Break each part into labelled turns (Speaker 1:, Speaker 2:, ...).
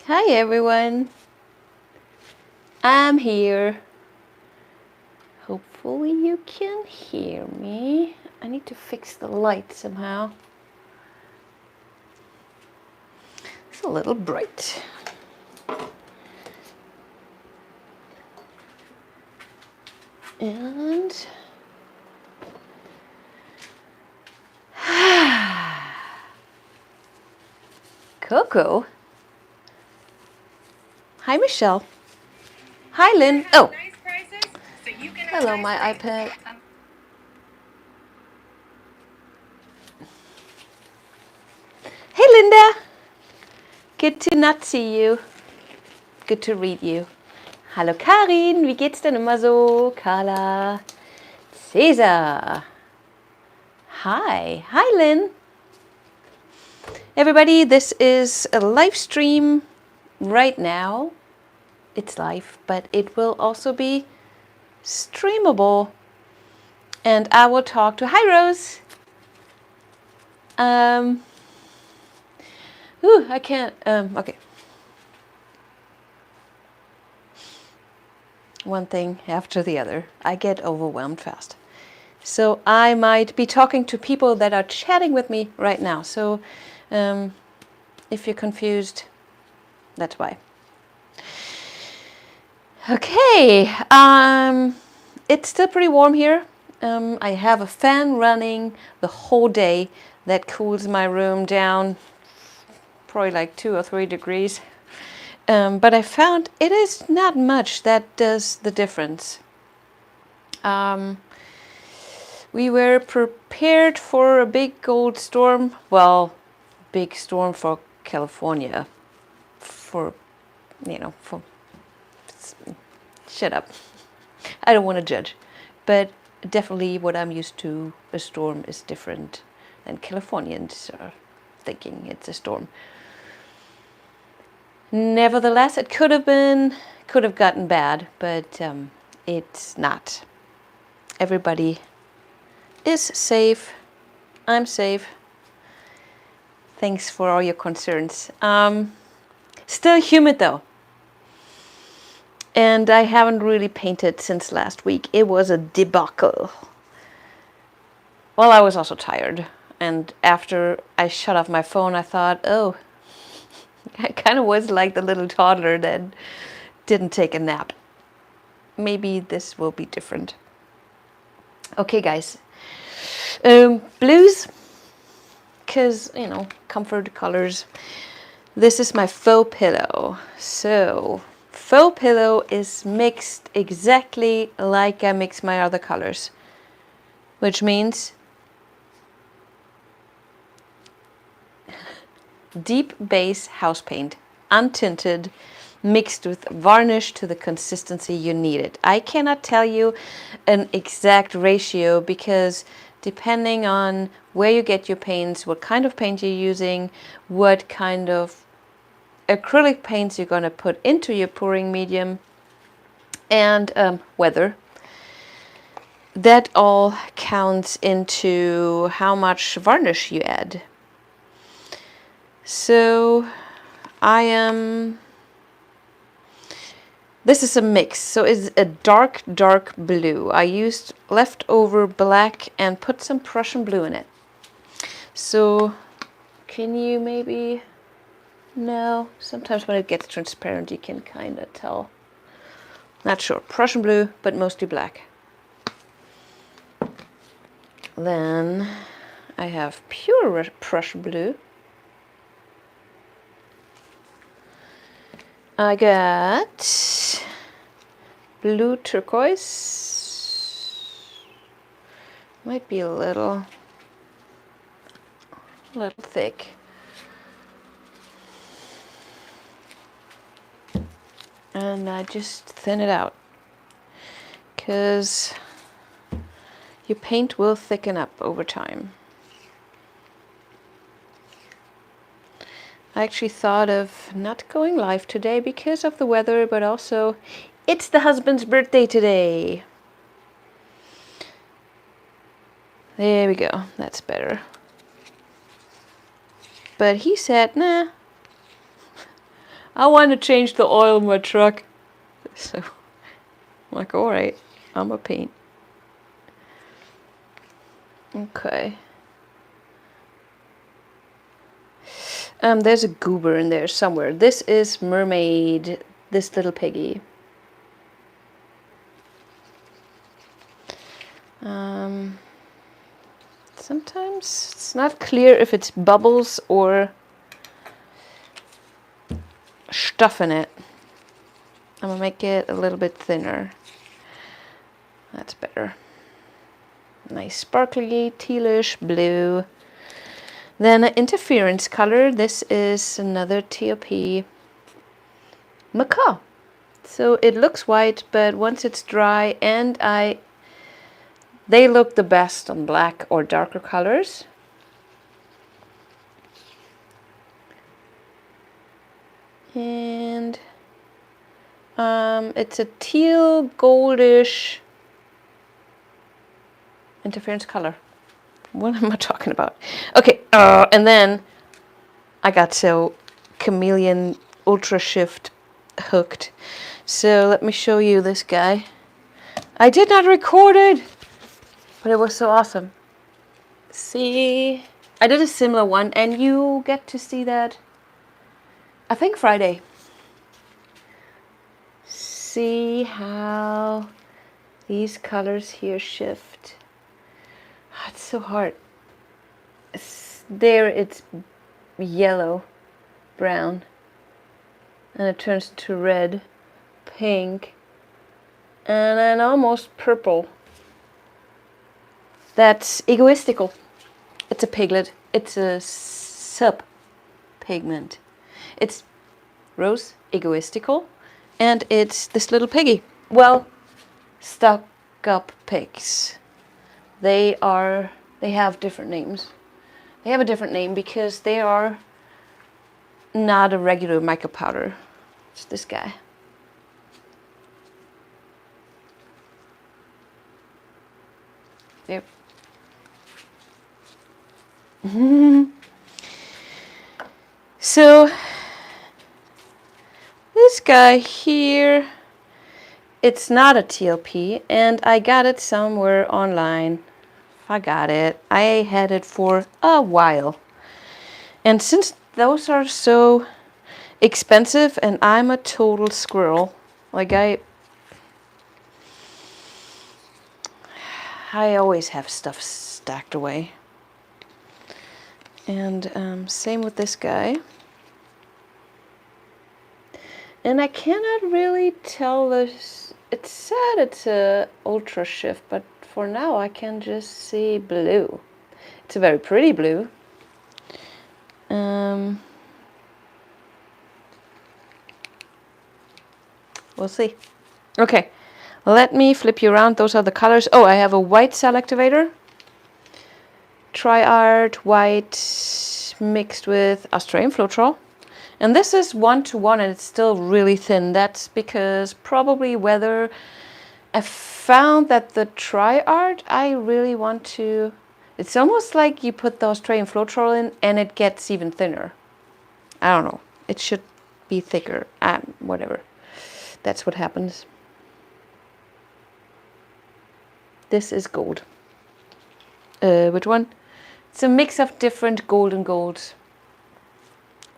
Speaker 1: Hi everyone, I'm here. Hopefully you can hear me. I need to fix the light somehow. It's a little bright. And Coco. Hi Michelle. Hi Lynn. Oh, hello my iPad. Hey Linda. Good to not see you. Good to read you. Hallo Karin, wie geht's denn immer so? Carla. Cesar. Hi. Hi Lynn. Everybody, this is a live stream right now. It's live, but it will also be streamable. And I will talk to Hi Rose. I can't. Okay. One thing after the other. I get overwhelmed fast. So I might be talking to people that are chatting with me right now. So if you're confused, that's why. Okay. It's still pretty warm here. I have a fan running the whole day that cools my room down probably like 2 or 3 degrees. But I found it is not much that does the difference. We were prepared for a big cold storm. Well, big storm for California. For, shut up. I don't want to judge. But definitely what I'm used to, a storm is different than Californians are thinking it's a storm. Nevertheless, it could have gotten bad, but it's not. Everybody is safe. I'm safe. Thanks for all your concerns. Still humid though. And I haven't really painted since last week. It was a debacle. Well, I was also tired. And after I shut off my phone, I thought, oh, I kind of was like the little toddler that didn't take a nap. Maybe this will be different. Okay, guys. Blues, because, comfort colors. This is my faux pillow. So, faux pillow is mixed exactly like I mix my other colors, which means deep base house paint, untinted, mixed with varnish to the consistency you need it. I cannot tell you an exact ratio because depending on where you get your paints, what kind of paint you're using, what kind of acrylic paints you're going to put into your pouring medium, and weather, that all counts into how much varnish you add. So this is a mix, so it's a dark blue. I used leftover black and put some Prussian blue in it. So can you maybe, no, sometimes when it gets transparent you can kind of tell. Not sure, Prussian blue, but mostly black. Then I have pure Prussian blue. I got blue turquoise. Might be a little thick. And I just thin it out because your paint will thicken up over time. I actually thought of not going live today because of the weather, but also it's the husband's birthday today. There we go, that's better. But he said, nah, I want to change the oil in my truck. So I'm like, all right, I'm a paint. Okay. There's a goober in there somewhere. This is Mermaid, this little piggy. Sometimes it's not clear if it's bubbles or stuff in it. I'm gonna make it a little bit thinner. That's better. Nice sparkly tealish blue. Then an interference color. This is another TOP macaw. So it looks white, but once it's dry, and they look the best on black or darker colors. And it's a teal goldish interference color. What am I talking about? Okay, and then I got so chameleon ultra shift hooked. So let me show you this guy. I did not record it, but it was so awesome. See, I did a similar one, and you get to see that, I think, Friday. See how these colors here shift. It's so hard. There it's yellow, brown, and it turns to red, pink, and then almost purple. That's egoistical. It's a piglet. It's a sub-pigment. It's rose egoistical, and it's this little piggy. Well, stuck-up pigs. They have different names. They have a different name because they are not a regular mica powder. It's this guy. There. So this guy here, it's not a TLP, and I got it somewhere online. I got it. I had it for a while. And since those are so expensive and I'm a total squirrel, like I always have stuff stacked away. And same with this guy. And I cannot really tell this. It said it's a ultra shift, but for now I can just see blue. It's a very pretty blue. We'll see. Okay, let me flip you around. Those are the colors. Oh, I have a white cell activator. Tri-art white mixed with Australian Floetrol. And this is 1:1 and it's still really thin. That's because probably weather. I found that the Tri-art, I really want to. It's almost like you put the Australian Floetrol in and it gets even thinner. I don't know. It should be thicker. Whatever. That's what happens. This is gold. Which one? It's a mix of different gold and golds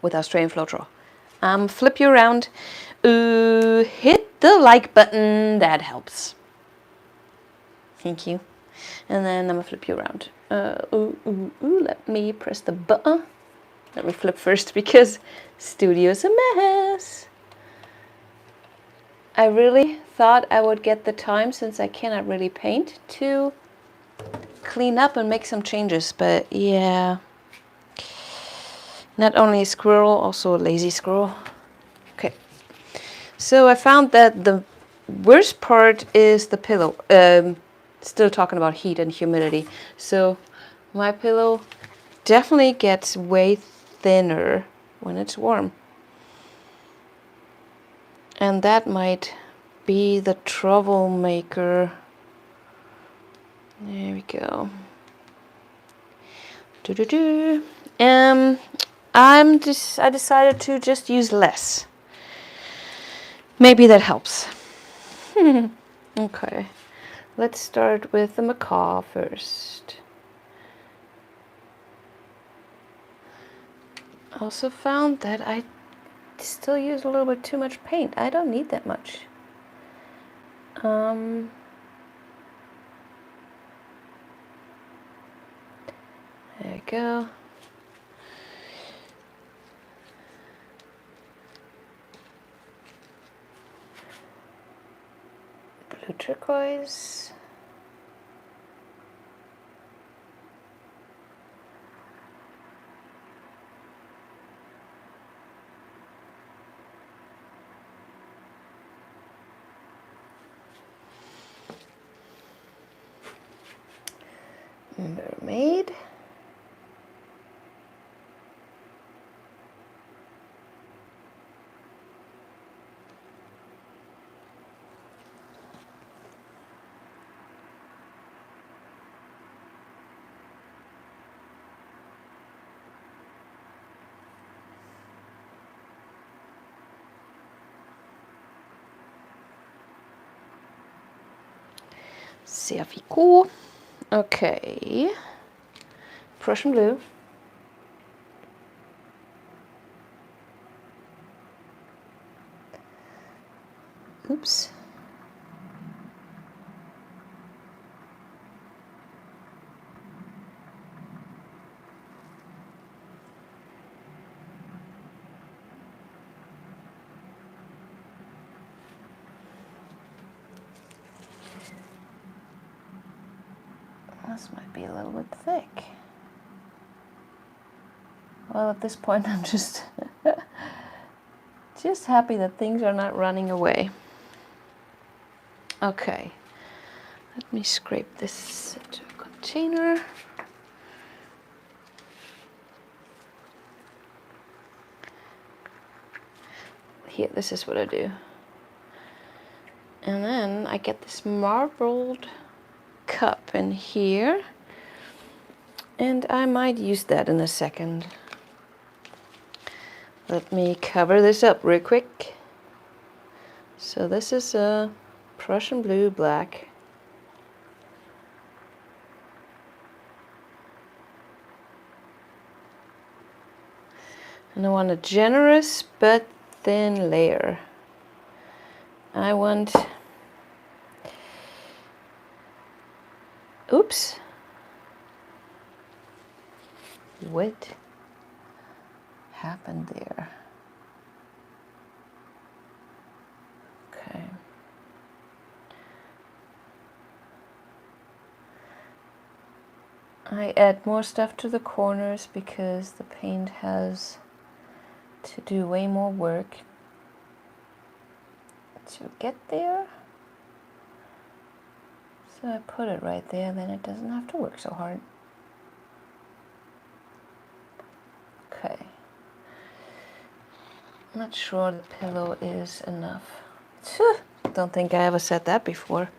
Speaker 1: with Australian Floetrol. Flip you around. Hit the like button. That helps. Thank you. And then I'm gonna flip you around. Let me press the button. Let me flip first because studio's a mess. I really thought I would get the time, since I cannot really paint, to clean up and make some changes, but yeah. Not only a squirrel, also a lazy squirrel. Okay. So I found that the worst part is the pillow. Still talking about heat and humidity. So my pillow definitely gets way thinner when it's warm. And that might be the troublemaker. There we go. I decided to just use less. Maybe that helps. Okay, let's start with the macaw first. Also found that I still use a little bit too much paint. I don't need that much. There we go. Blue turquoise. Mermaid. Sehr viel cool. Okay. Prussian blue. Oops. This might be a little bit thick. Well, at this point, I'm just happy that things are not running away. Okay, let me scrape this into a container. Here, this is what I do. And then I get this marbled cup in here. And I might use that in a second. Let me cover this up real quick. So this is a Prussian blue black. And I want a generous but thin layer. I want... Oops. What happened there? Okay. I add more stuff to the corners because the paint has to do way more work to get there. So I put it right there, then it doesn't have to work so hard. Okay. I'm not sure the pillow is enough. Don't think I ever said that before.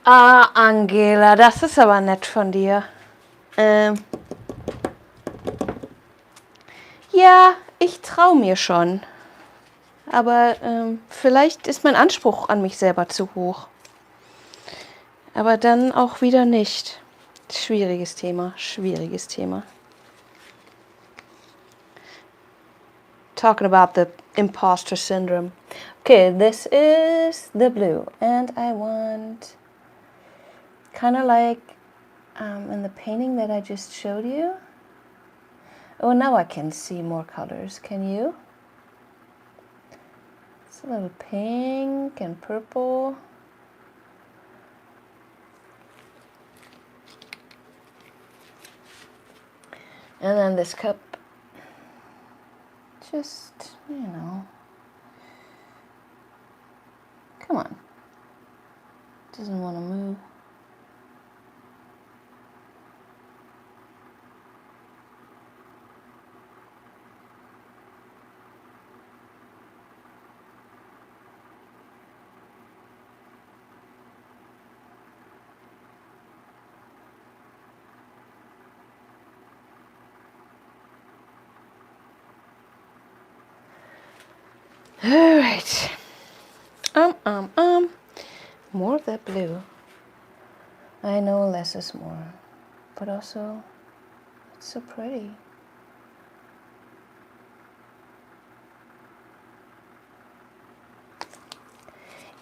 Speaker 1: Ah, Angela, das ist aber nett von dir. Ja, ich traue mir schon. Aber vielleicht ist mein Anspruch an mich selber zu hoch. Aber dann auch wieder nicht. Schwieriges Thema, schwieriges Thema. Talking about the imposter syndrome. Okay, this is the blue. And I want... kind of like in the painting that I just showed you. Oh, now I can see more colors. Can you? It's a little pink and purple. And then this cup. Just, you know. Come on. Doesn't want to move. All right. More of that blue. I know less is more, but also it's so pretty.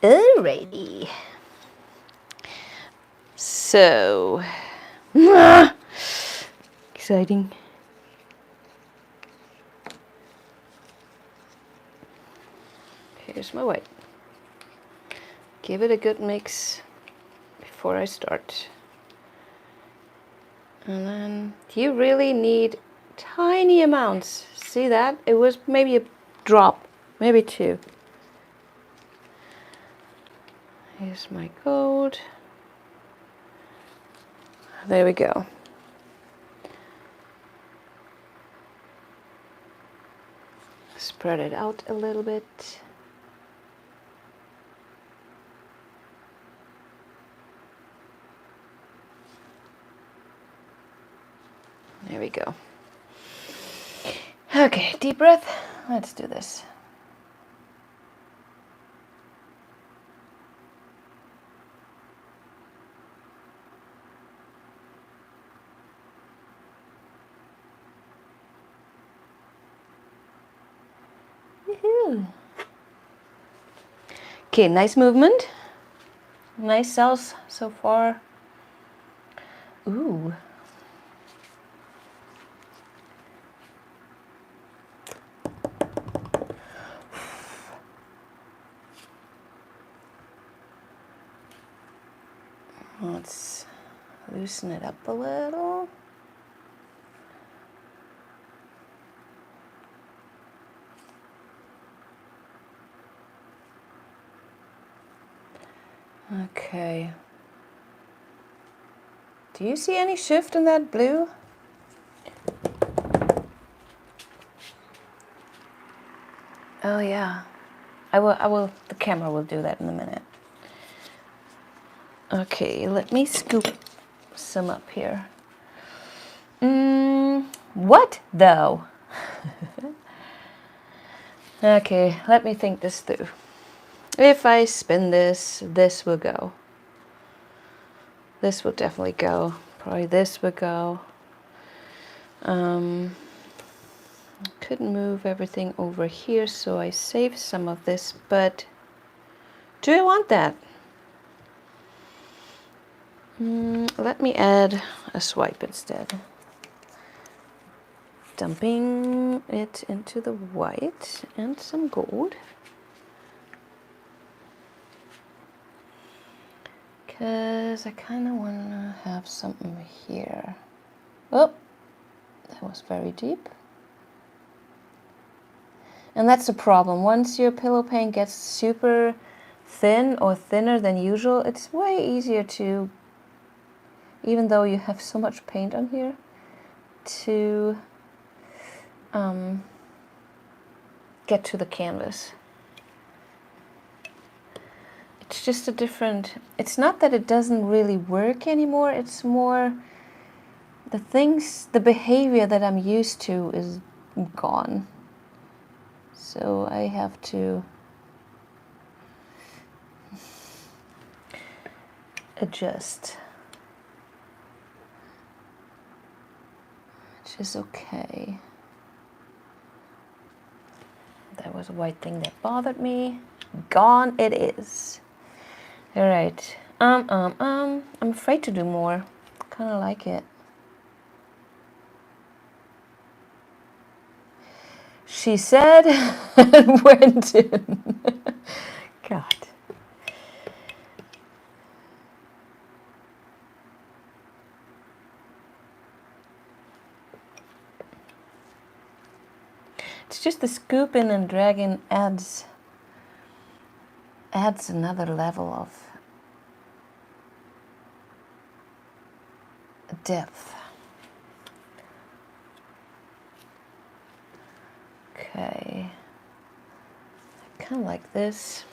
Speaker 1: Alrighty. So, exciting. Here's my white. Give it a good mix before I start. And then you really need tiny amounts. See that? It was maybe a drop, maybe two. Here's my gold. There we go. Spread it out a little bit. There we go. Okay, deep breath. Let's do this. Woohoo. Okay, nice movement. Nice cells so far. Ooh. Let's loosen it up a little. Okay. Do you see any shift in that blue? Oh yeah. The camera will do that in a minute. Okay, let me scoop some up here. What though? Okay, let me think this through. If I spin this, this will go. This will definitely go. Probably this will go. Couldn't move everything over here, so I saved some of this, but do I want that? Let me add a swipe instead. Dumping it into the white and some gold. Because I kind of want to have something here. Oh, that was very deep. And that's the problem. Once your pillow paint gets super thin or thinner than usual, it's way easier to, even though you have so much paint on here, to get to the canvas. It's just a different, it's not that it doesn't really work anymore, it's more the behavior that I'm used to is gone. So I have to adjust, which is okay. That was a white thing that bothered me. Gone it is. All right. I'm afraid to do more. Kind of like it. She said and went in. God. It's just the scooping and dragging adds another level of depth. Okay. I kind of like this.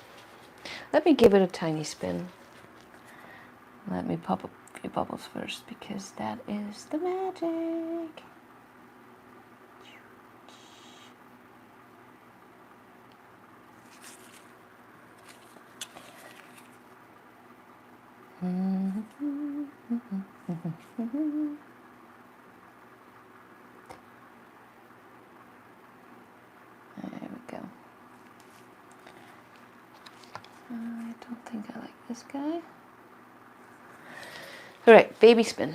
Speaker 1: Let me give it a tiny spin. Let me pop a few bubbles first because that is the magic. There we go. I don't think I like this guy. All right, baby spin.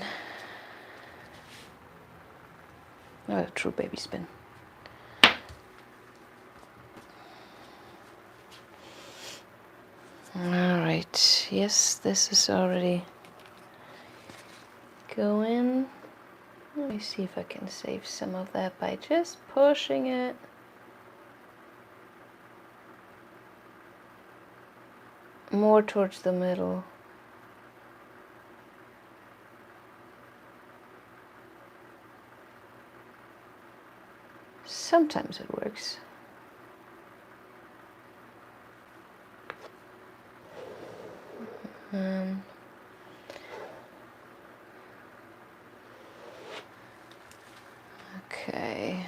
Speaker 1: Oh, true baby spin. All right, yes, this is already going. Let me see if I can save some of that by just pushing it. More towards the middle. Sometimes it works. Okay.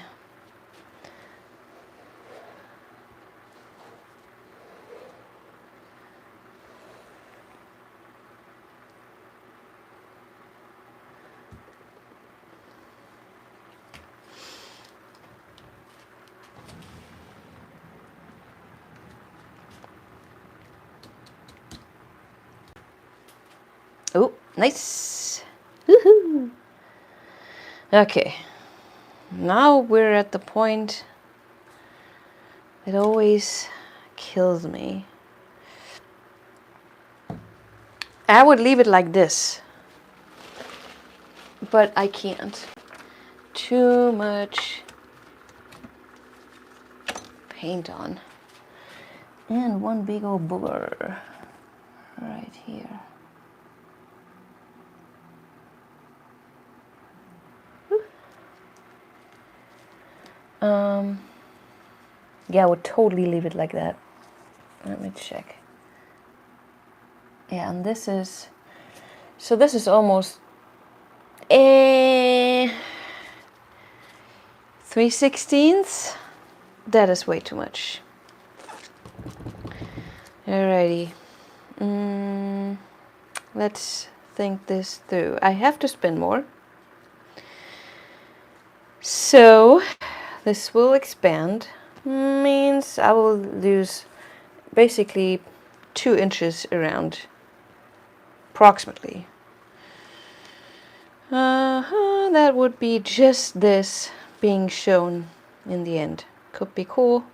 Speaker 1: Oh, nice. Woohoo. Okay. Now we're at the point it always kills me. I would leave it like this, but I can't. Too much paint on. And one big old booger right here. Yeah, I would totally leave it like that. Let me check. Yeah, and this is, so this is almost 3/16. That is way too much. Alrighty. Let's think this through. I have to spin more. So this will expand. Means I will lose basically 2 inches around, approximately. That would be just this being shown in the end. Could be cool.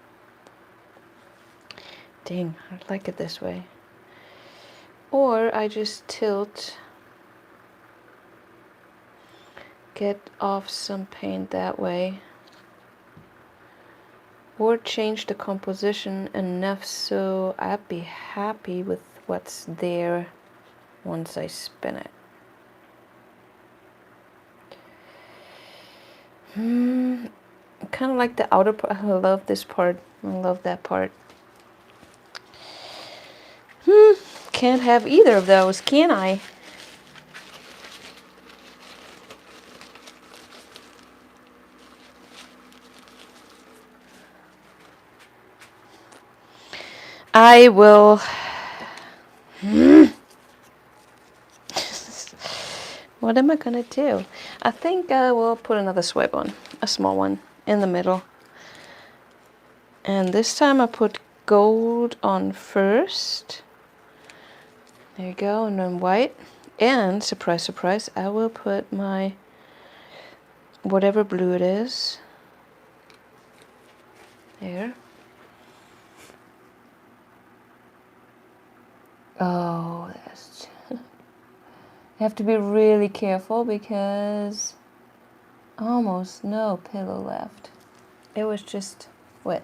Speaker 1: Dang, I like it this way. Or I just tilt, get off some paint that way. Or change the composition enough so I'd be happy with what's there once I spin it. Kind of like the outer part. I love this part. I love that part. Can't have either of those, can I? I will. What am I gonna do? I think I will put another swipe on, a small one, in the middle. And this time I put gold on first. There you go, and then white. And, surprise, surprise, I will put my, whatever blue it is, there. Oh, that's... I have to be really careful because almost no pillow left. It was just, what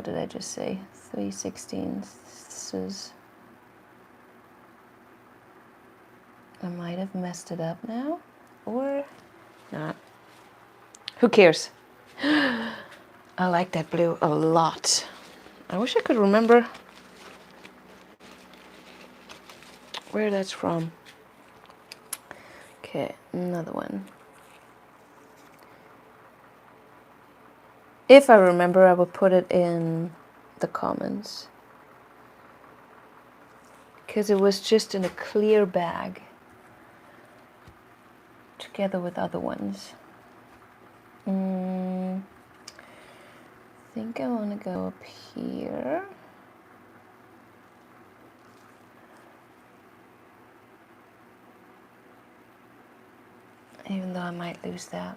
Speaker 1: did I just say? 3/16. This is... I might have messed it up now, or not. Who cares? I like that blue a lot. I wish I could remember where that's from. Okay, another one. If I remember, I will put it in the comments. because it was just in a clear bag together with other ones. I think I want to go up here. Even though I might lose that.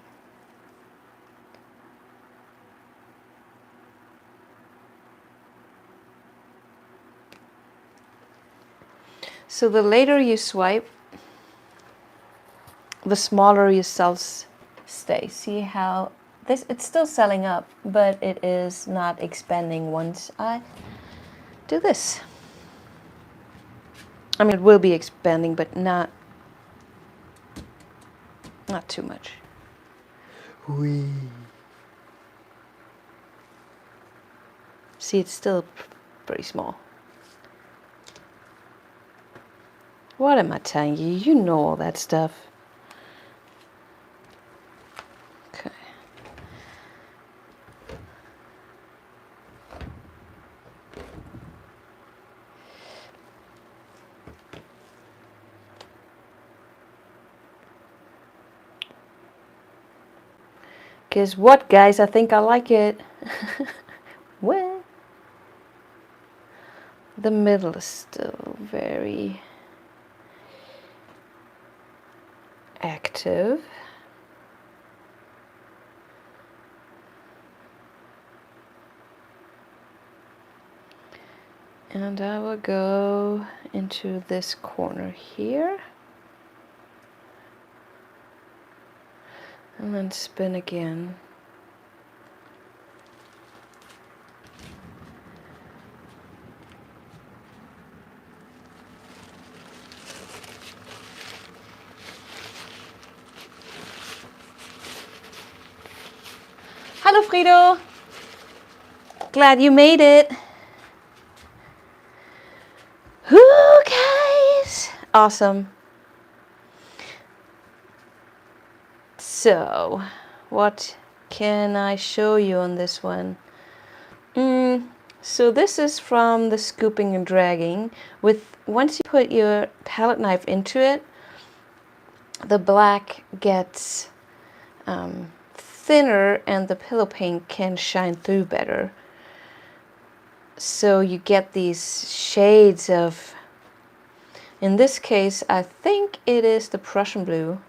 Speaker 1: So the later you swipe, the smaller your cells stay. See how this, it's still selling up, but it is not expanding once I do this. I mean, it will be expanding, but not too much. Whee. See, it's still pretty small. What am I telling you? You know all that stuff. Okay. Guess what, guys? I think I like it. Well, the middle is still very active. And I will go into this corner here. And then spin again. Hello, Frido. Glad you made it. Whoo, guys. Awesome. So, what can I show you on this one? So this is from the scooping and dragging. Once you put your palette knife into it, the black gets thinner and the pillow paint can shine through better. So you get these shades of, in this case, I think it is the Prussian blue.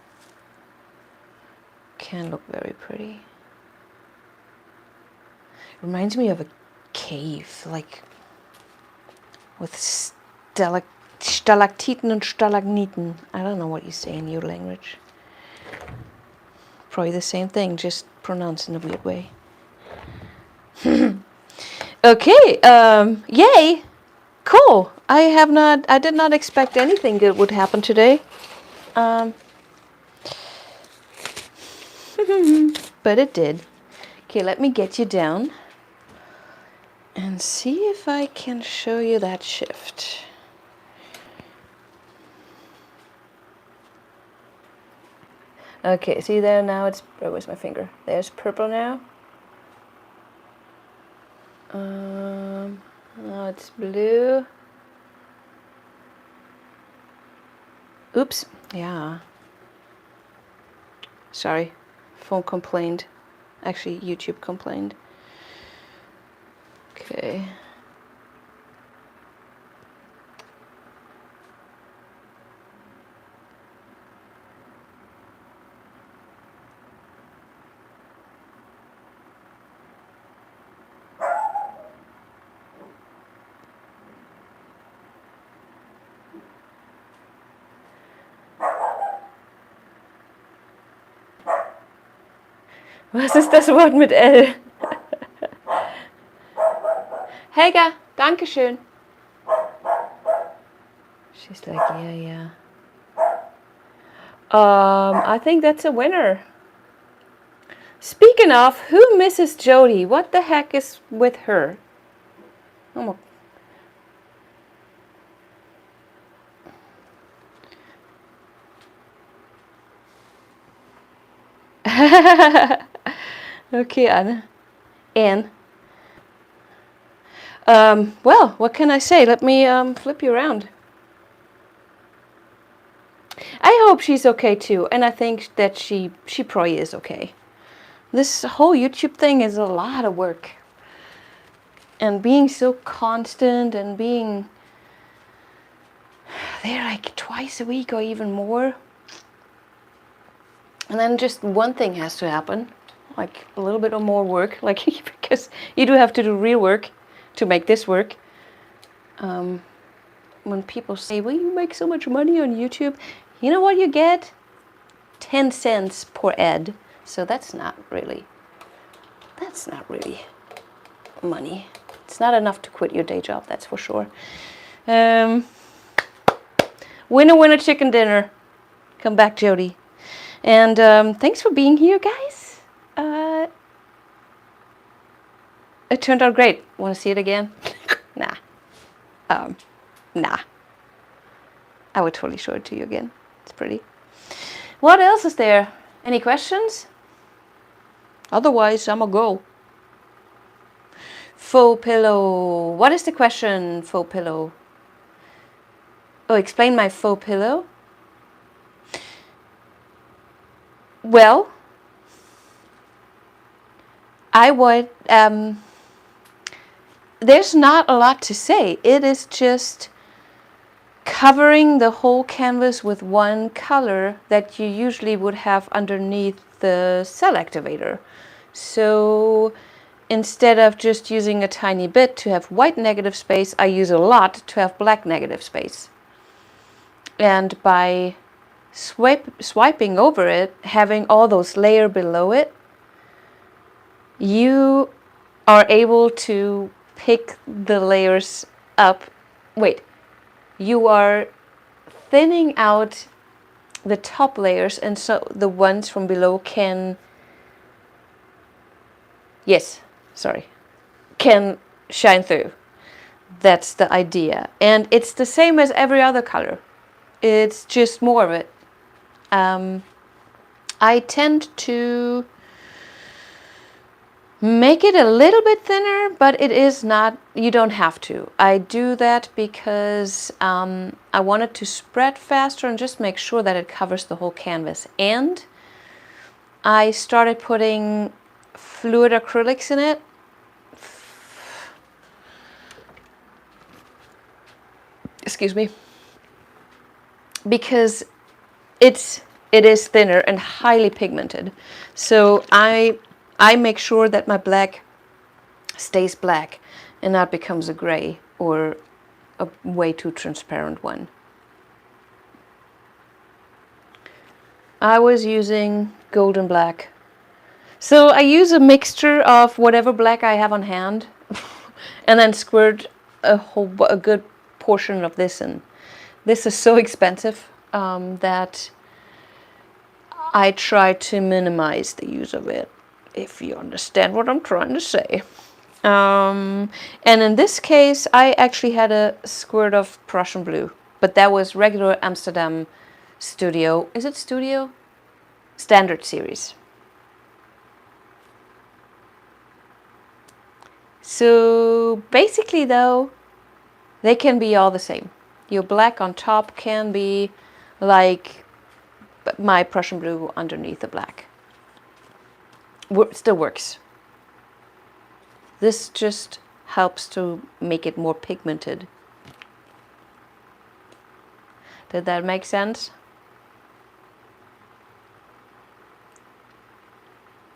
Speaker 1: Can look very pretty. Reminds me of a cave, like with stalactiten and stalagmiten. I don't know what you say in your language. Probably the same thing, just pronounced in a weird way. Okay, yay, cool. I did not expect anything good would happen today. But it did. Okay, let me get you down and see if I can show you that shift. Okay, see there now it's, where's my finger? There's purple now. Now it's blue. Oops, yeah. Sorry, phone complained. Actually, YouTube complained. Okay. Was ist das Wort mit L? Helga, Dankeschön. She's like, yeah. I think that's a winner. Speaking of, who misses Jody? What the heck is with her? Oh my. Okay, Anne. Well, what can I say? Let me flip you around. hope she's okay too, and I think that she probably is okay. This whole YouTube thing is a lot of work. And being so constant and being there like twice a week or even more. And then just one thing has to happen, like a little bit of more work, like because you do have to do real work to make this work. When people say, well, you make so much money on YouTube, you know what you get? 10 cents per ad. So that's not really money. It's not enough to quit your day job, that's for sure. Winner, winner, chicken dinner. Come back, Jody. And thanks for being here, guys. It turned out great. Want to see it again? Nah. Nah. I would totally show it to you again. It's pretty. What else is there? Any questions? Otherwise, I'm gonna go. Faux pillow. What is the question, faux pillow? Oh, explain my faux pillow? Well, I would, there's not a lot to say. It is just covering the whole canvas with one color that you usually would have underneath the cell activator. So instead of just using a tiny bit to have white negative space, I use a lot to have black negative space. And by swiping over it, having all those layers below it, you are able to pick the layers up. Wait, you are thinning out the top layers, and so the ones from below can, can shine through. That's the idea. And it's the same as every other color. It's just more of it. I tend to make it a little bit thinner, but it is not, you don't have to. I do that because I want it to spread faster and just make sure that it covers the whole canvas. And I started putting fluid acrylics in it. Excuse me. Because it is thinner and highly pigmented. So I make sure that my black stays black and not becomes a gray or a way too transparent one. I was using golden black. So I use a mixture of whatever black I have on hand and then squirt a good portion of this in. This is so expensive that I try to minimize the use of it, if you understand what I'm trying to say. And in this case, I actually had a squirt of Prussian blue, but that was regular Amsterdam Studio. Is it Studio? Standard series. So basically though, they can be all the same. Your black on top can be like my Prussian blue underneath the black. Still works. This just helps to make it more pigmented. Did that make sense?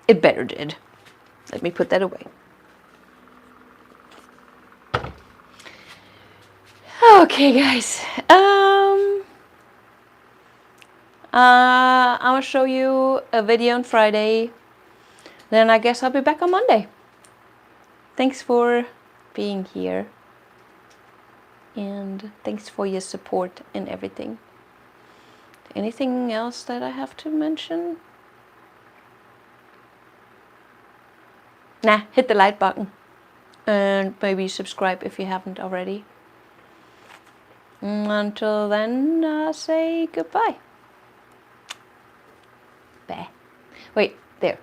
Speaker 1: It better did. Let me put that away. Okay, guys. I'm gonna show you a video on Friday. Then I guess I'll be back on Monday. Thanks for being here. And thanks for your support and everything. Anything else that I have to mention? Nah, hit the like button. And maybe subscribe if you haven't already. Until then, say goodbye. Bye. Wait, there.